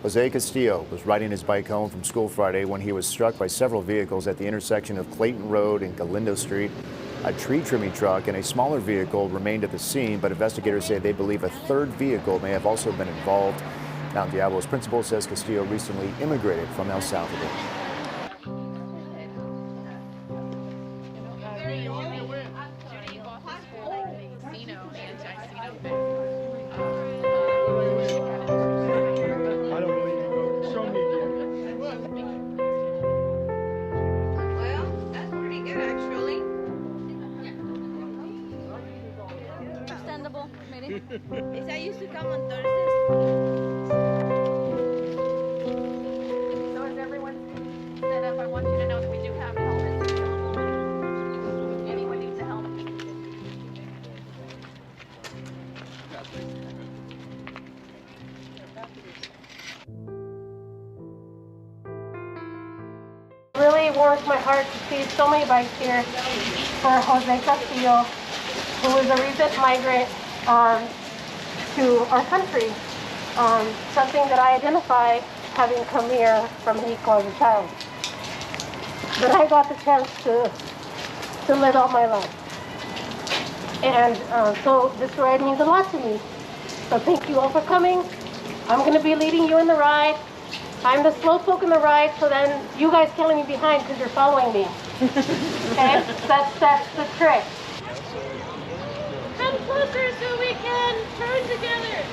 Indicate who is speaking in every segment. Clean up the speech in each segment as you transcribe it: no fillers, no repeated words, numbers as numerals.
Speaker 1: Jose Castillo was riding his bike home from school Friday when he was struck by several vehicles at the intersection of Clayton Road and Galindo Street. A tree trimming truck and a smaller vehicle remained at the scene, but investigators say they believe a third vehicle may have also been involved. Now, Diablo's principal says Castillo recently immigrated from El Salvador.
Speaker 2: Is I used to come on Thursdays. So as everyone set up, I want you to know that we do have helmets available. Anyone needs a helmet.
Speaker 3: Really warms my heart to see so many bikes here for Jose Castillo, who is a recent migrant to our country, something that I identify having come here from Mexico as a child. But I got the chance to live out my life. And so this ride means a lot to me. So thank you all for coming. I'm going to be leading you in the ride. I'm the slow spoke in the ride, so then you guys can't leave me behind because you're following me. Okay? That's the trick. Come closer so we can turn together.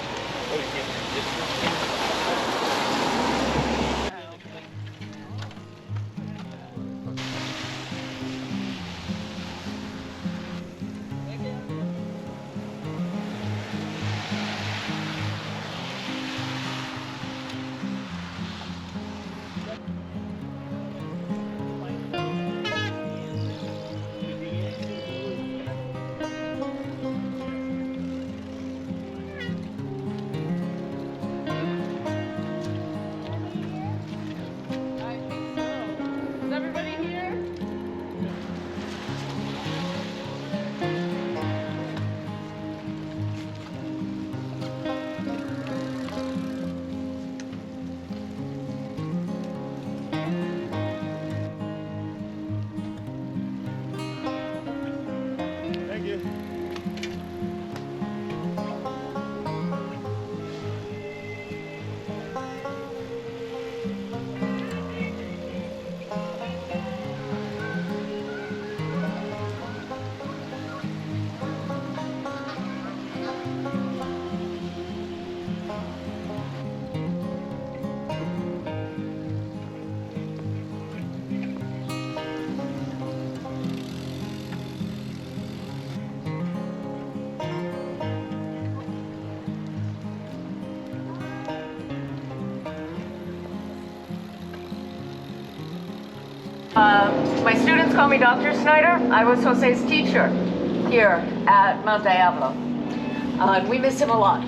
Speaker 4: My students call me Dr. Snyder. I was Jose's teacher here at Mount Diablo. We miss him a lot.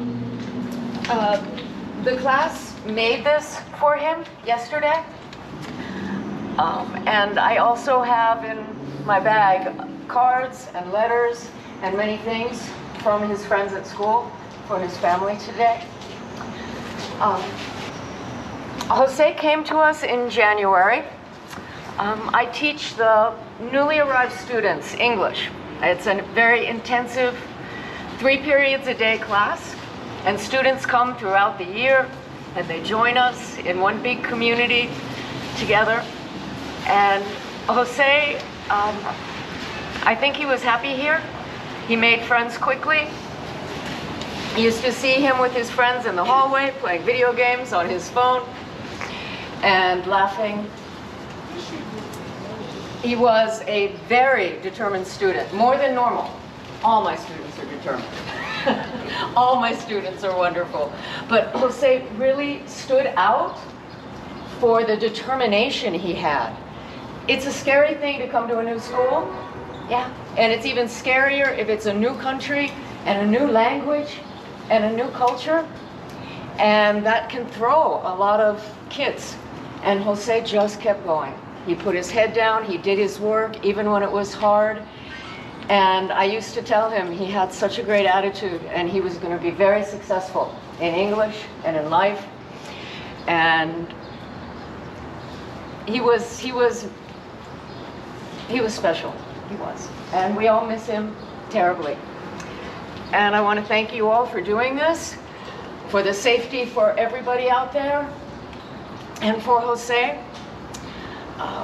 Speaker 4: The class made this for him yesterday. And I also have in my bag cards and letters and many things from his friends at school for his family today. Jose came to us in January. I teach the newly arrived students English. It's a very intensive 3 periods a day class, and students come throughout the year and they join us in one big community together. And Jose, I think he was happy here. He made friends quickly. You used to see him with his friends in the hallway playing video games on his phone and laughing. He was a very determined student, more than normal. All my students are determined. All my students are wonderful. But Jose really stood out for the determination he had. It's a scary thing to come to a new school. Yeah, and it's even scarier if it's a new country and a new language and a new culture. And that can throw a lot of kids. And Jose just kept going. He put his head down, he did his work, even when it was hard. And I used to tell him he had such a great attitude and he was going to be very successful in English and in life. And he was special. He was. And we all miss him terribly. And I want to thank you all for doing this, for the safety for everybody out there, and for Jose,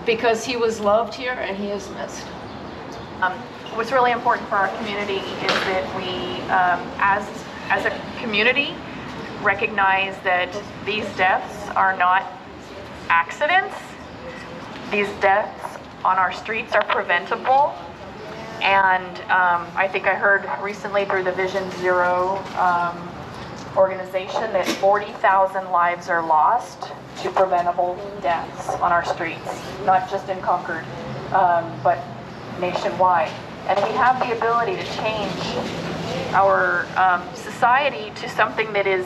Speaker 4: because he was loved here and he is missed.
Speaker 2: What's really important for our community is that we, as a community, recognize that these deaths are not accidents. These deaths on our streets are preventable. And I think I heard recently through the Vision Zero organization that 40,000 lives are lost to preventable deaths on our streets, not just in Concord, but nationwide. And we have the ability to change our society to something that is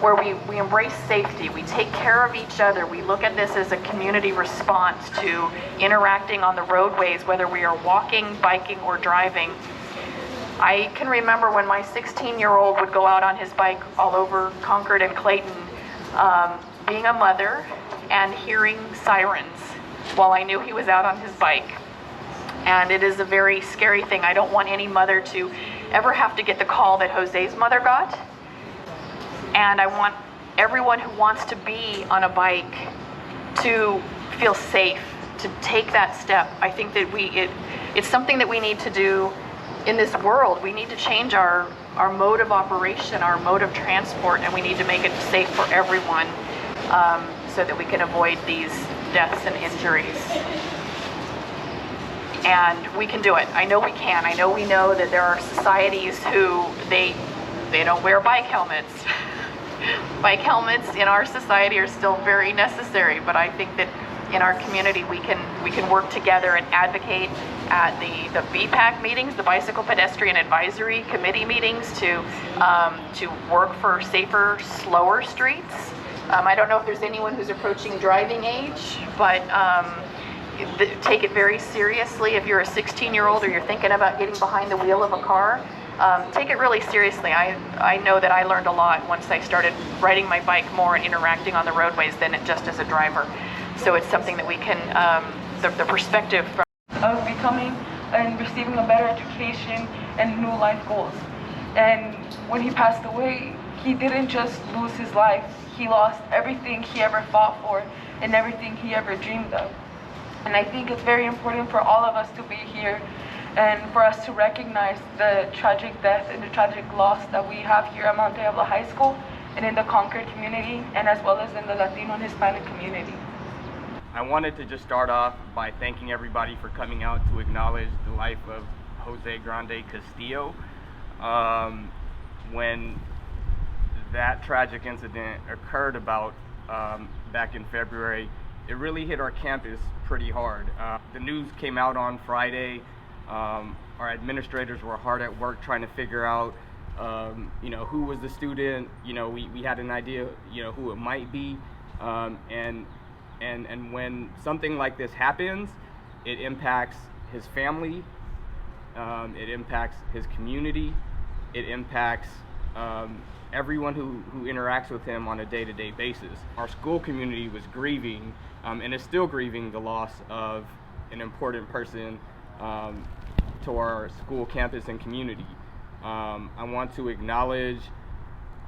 Speaker 2: where we embrace safety, we take care of each other, we look at this as a community response to interacting on the roadways, whether we are walking, biking, or driving. I can remember when my 16-year-old would go out on his bike all over Concord and Clayton, being a mother and hearing sirens while I knew he was out on his bike. And it is a very scary thing. I don't want any mother to ever have to get the call that Jose's mother got. And I want everyone who wants to be on a bike to feel safe, to take that step. I think that it's something that we need to do in this world. We need to change our mode of operation, our mode of transport, and we need to make it safe for everyone, so that we can avoid these deaths and injuries. And we can do it. I know we can. I know we know that there are societies who they don't wear bike helmets. Bike helmets in our society are still very necessary, but I think that in our community we can work together and advocate at the BPAC meetings, the Bicycle Pedestrian Advisory Committee meetings, to work for safer, slower streets. I don't know if there's anyone who's approaching driving age, but take it very seriously. If you're a 16-year-old or you're thinking about getting behind the wheel of a car, take it really seriously. I know that I learned a lot once I started riding my bike more and interacting on the roadways than just as a driver. So it's something that we can, the perspective from
Speaker 5: of becoming and receiving a better education and new life goals. And when he passed away, he didn't just lose his life, he lost everything he ever fought for and everything he ever dreamed of. And I think it's very important for all of us to be here and for us to recognize the tragic death and the tragic loss that we have here at Mount Diablo High School and in the Concord community, and as well as in the Latino and Hispanic community.
Speaker 6: I wanted to just start off by thanking everybody for coming out to acknowledge the life of Jose Castillo. When that tragic incident occurred back in February, it really hit our campus pretty hard. The news came out on Friday. Our administrators were hard at work trying to figure out, who was the student. We had an idea, who it might be. And when something like this happens, it impacts his family, it impacts his community, it impacts everyone who interacts with him on a day-to-day basis. Our school community was grieving, and is still grieving, the loss of an important person to our school campus and community. I want to acknowledge,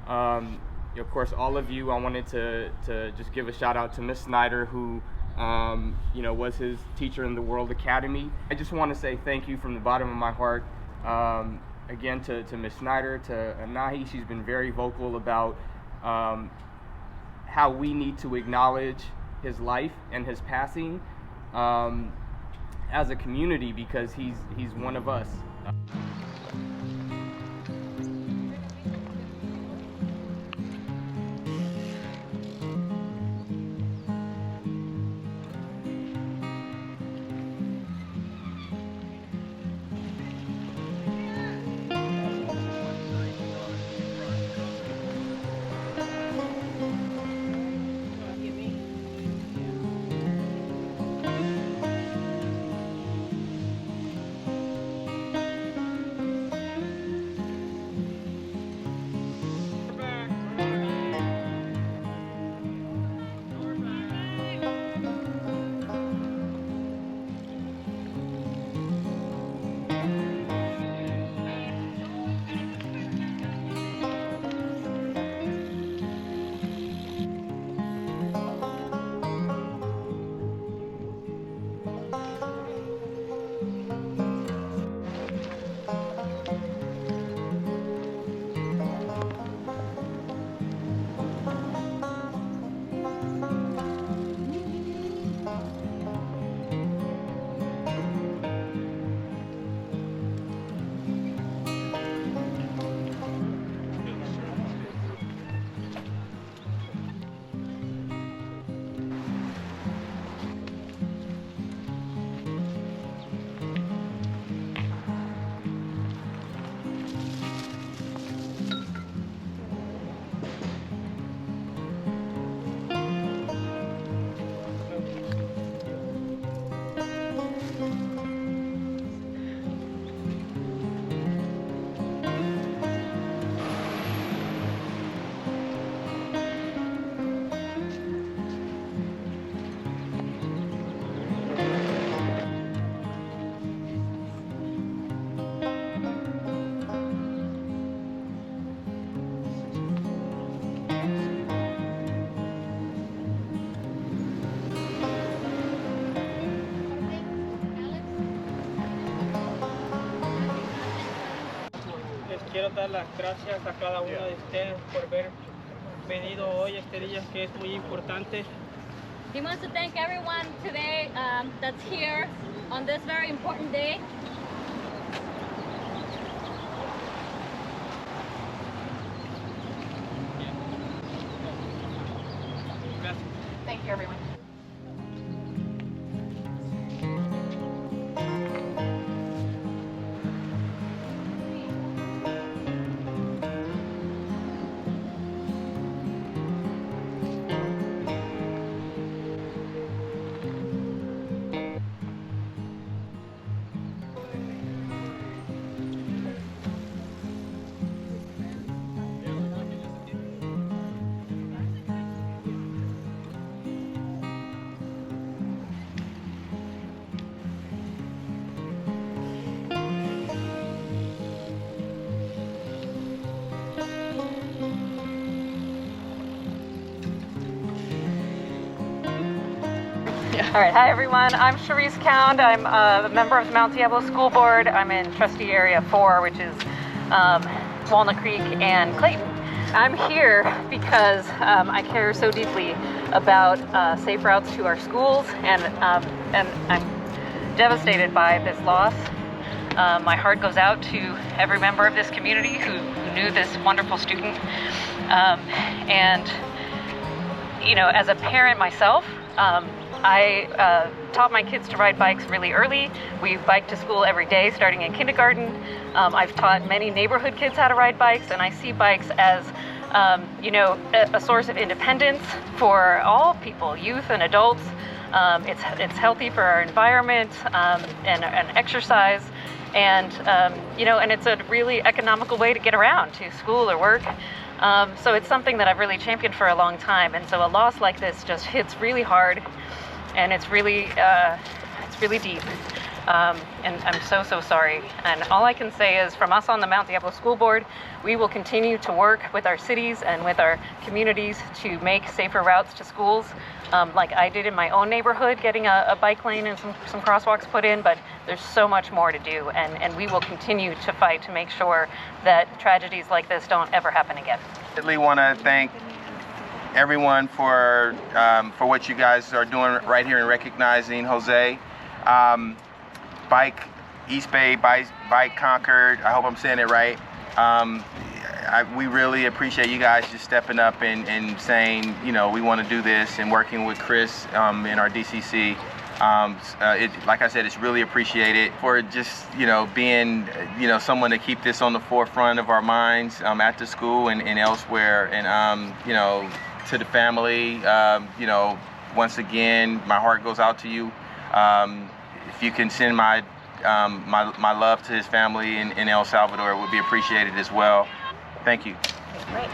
Speaker 6: of course, all of you. I wanted to just give a shout out to Miss Snyder, who was his teacher in the World Academy. I just want to say thank you from the bottom of my heart, again, to Miss Snyder, to Anahi. She's been very vocal about how we need to acknowledge his life and his passing as a community, because he's one of us.
Speaker 7: quiero dar las gracias a cada uno de ustedes por haber venido hoy este día que es muy importante.
Speaker 8: He wants to thank everyone today that's here on this very important day.
Speaker 2: Thank you, everyone.
Speaker 9: All right, hi everyone. I'm Charisse Cound. I'm a member of the Mount Diablo School Board. I'm in Trustee Area 4, which is Walnut Creek and Clayton. I'm here because I care so deeply about safe routes to our schools, and I'm devastated by this loss. My heart goes out to every member of this community who knew this wonderful student. And, you know, as a parent myself, I taught my kids to ride bikes really early. We bike to school every day, starting in kindergarten. I've taught many neighborhood kids how to ride bikes, and I see bikes as, you know, a source of independence for all people, youth and adults. It's healthy for our environment and exercise, and you know, and it's a really economical way to get around to school or work. So it's something that I've really championed for a long time, and so a loss like this just hits really hard, and it's really deep. And I'm so sorry. And all I can say is, from us on the Mount Diablo School Board, we will continue to work with our cities and with our communities to make safer routes to schools, like I did in my own neighborhood, getting a bike lane and some crosswalks put in, but there's so much more to do, and we will continue to fight to make sure that tragedies like this don't ever happen again.
Speaker 10: I really want to thank everyone for what you guys are doing right here in recognizing Jose. Bike East Bay, Bike Concord, I hope I'm saying it right. We really appreciate you guys just stepping up and saying, you know, we want to do this, and working with Chris in our DCC. Like I said, it's really appreciated for just, you know, being, you know, someone to keep this on the forefront of our minds at the school and elsewhere. And, you know, to the family, you know, once again, my heart goes out to you. If you can send my love to his family in El Salvador, it would be appreciated as well. Thank you.
Speaker 11: Great.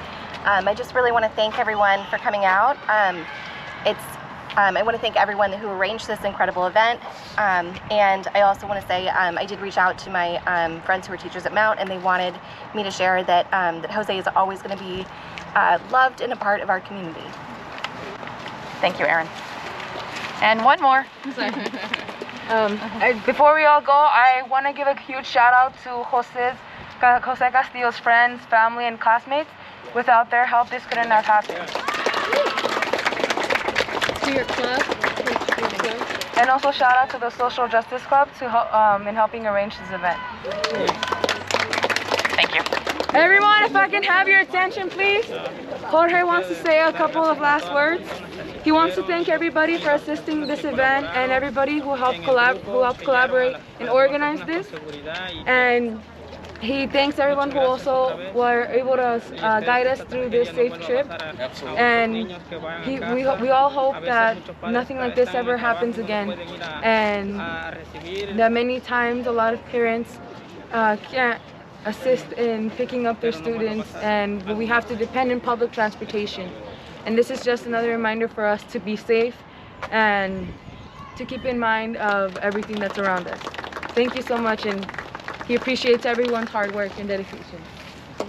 Speaker 11: I just really want to thank everyone for coming out. I want to thank everyone who arranged this incredible event. And I also want to say I did reach out to my friends who are teachers at Mount, and they wanted me to share that, that Jose is always going to be loved and a part of our community. Thank you, Erin.
Speaker 5: And one more. Before we all go, I want to give a huge shout out to Jose Castillo's friends, family, and classmates. Without their help, this couldn't have happened.
Speaker 8: To your club.
Speaker 5: And also shout out to the Social Justice Club in helping arrange this event.
Speaker 11: Thank you.
Speaker 5: Everyone, if I can have your attention, please. Jorge wants to say a couple of last words. He wants to thank everybody for assisting this event and everybody who helped collaborate and organize this. And he thanks everyone who also were able to guide us through this safe trip. And we all hope that nothing like this ever happens again. And that many times a lot of parents can't assist in picking up their students, and we have to depend on public transportation. And this is just another reminder for us to be safe and to keep in mind of everything that's around us. Thank you so much, and he appreciates everyone's hard work and dedication.